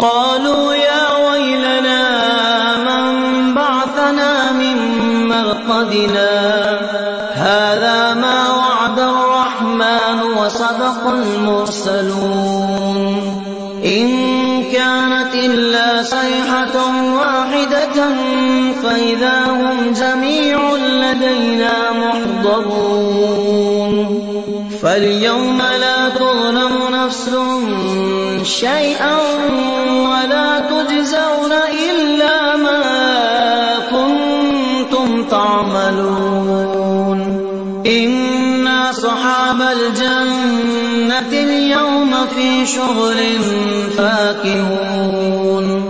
قالوا يا ويلنا من بعثنا من مرقدنا هذا ما وعد الرحمن وصدق المرسلون إن كانت إلا صيحة واحدة فإذا هم جميع لدينا محضرون فاليوم لا تظلم نفس شيئا ولا تجزون إلا ما كنتم تعملون إن أصحاب الجنة اليوم في شغل فاكهون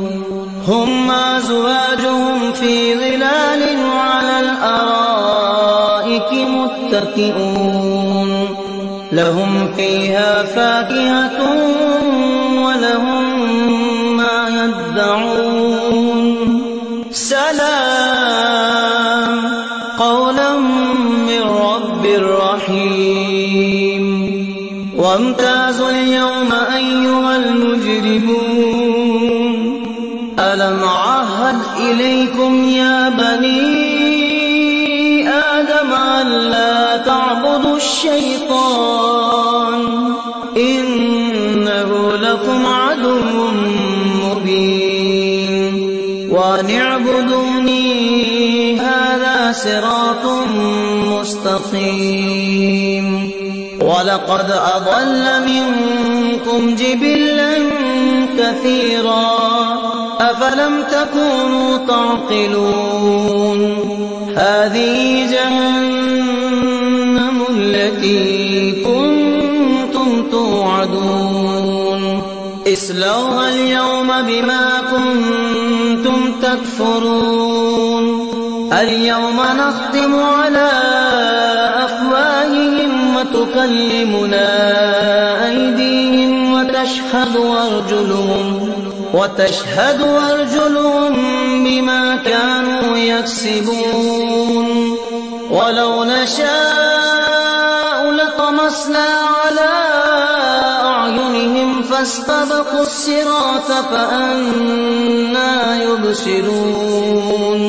هم وأزواجهم في ظلال على الأرائك متكئون لهم فيها فاكهة ولهم ما يدعون سلام قولا من رب رحيم وامتازوا اليوم أيها المجرمون ألم أعهد إليكم يا بني آدم ألا تعبدوا الشيطان إنه لكم عدو مبين وأن اعبدوني هذا صراط مستقيم ولقد أضل منكم جبلا كثيرا أفلم تكونوا تعقلون هذه جهنم التي كنتم توعدون اصلوها اليوم بما كنتم تكفرون اليوم نختم على أفواههم وتكلمنا أيديهم وتشهد أرجلهم بما كانوا يكسبون ولو نشاء لطمسنا على أعينهم فاستبقوا الصراط فأنى يبصرون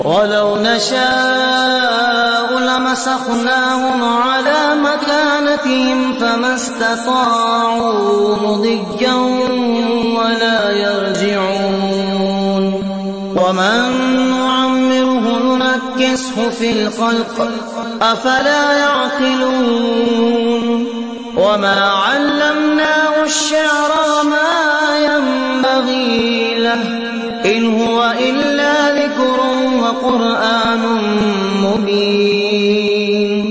ولو نشاء لمسخناهم على مكانتهم فما استطاعوا مضيا ولا يرجعون ومن نعمره ننكسه في الخلق أفلا يعقلون وما علمناه الشعر وما ينبغي له إن هو إلا ذكر وقرآن مبين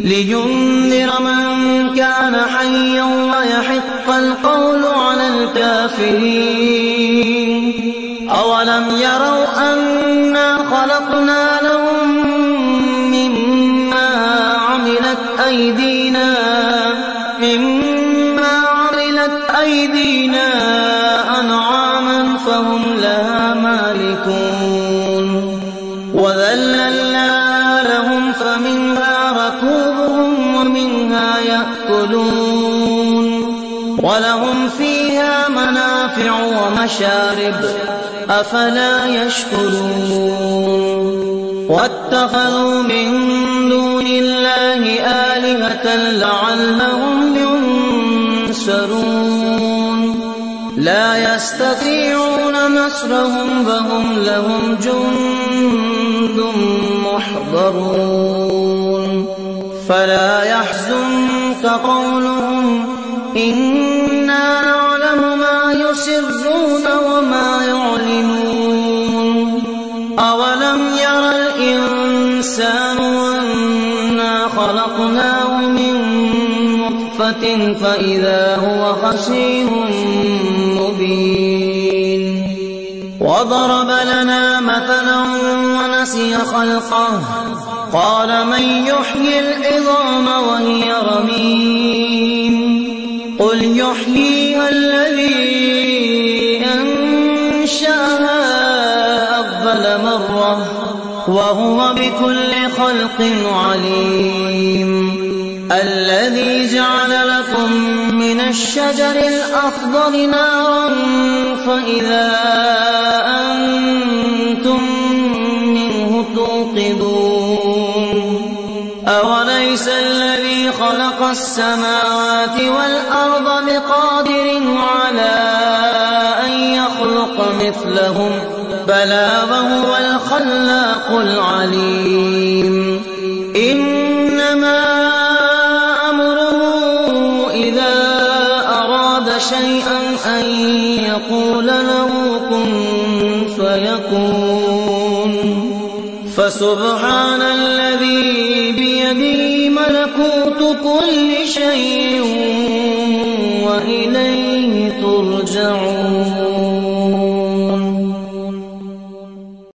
لينذر من كان حيا ويحق القول على الكافرين أولم يروا أنا خلقنا لهم مما عملت أيدينا أنعاما فهم لها مالكون وذللنا لهم فمنها ركوبهم ومنها يأكلون ولهم فيها منافع ومشارب أفلا يشكرون واتخذوا من دون الله آلهة لعلهم ينصرون لا يستطيعون نصرهم وهم لهم جند محضرون فلا يحزنك قولهم إنا نعلم ما يسرون وما يعلنون أولم ير الإنسان أنا خلقناه من نطفة فإذا هو خصيم مبين وضرب لنا مثلا ونسي خلقه قال من يحيي العظام وهي رميم قل يحييها الذي أنشأها أول مرة وهو بكل خلق عليم الذي جعل لكم من الشجر الأخضر نارا وإذا أنتم منه توقدون أوليس الذي خلق السماوات والأرض بقادر على أن يخلق مثلهم بلى وهو الخلاق العليم إنما أمره إذا أراد شيئا أن يقول له كن فيكون فسبحان الذي بيده ملكوت كل شيء وإليه ترجعون